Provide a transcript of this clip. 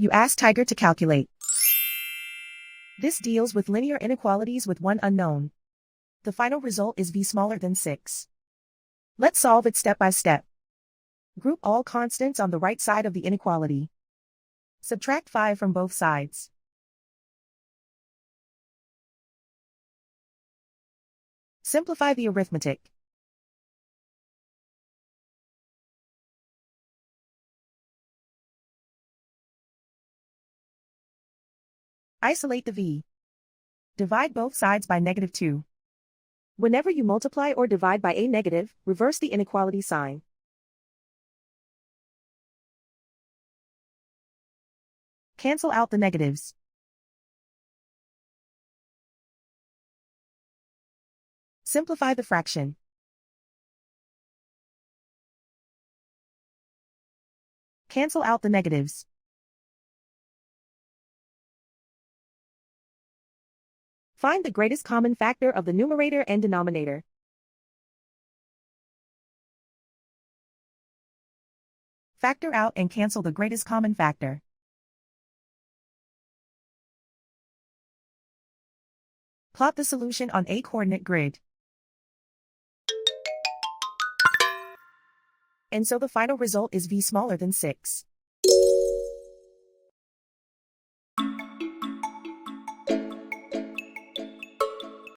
You ask Tiger to calculate. This deals with linear inequalities with one unknown. The final result is v smaller than 6. Let's solve it step by step. Group all constants on the right side of the inequality. Subtract 5 from both sides. Simplify the arithmetic. Isolate the v. Divide both sides by -2. Whenever you multiply or divide by a negative, reverse the inequality sign. Cancel out the negatives. Simplify the fraction. Cancel out the negatives. Find the greatest common factor of the numerator and denominator. Factor out and cancel the greatest common factor. Plot the solution on a coordinate grid. And so the final result is v smaller than 6.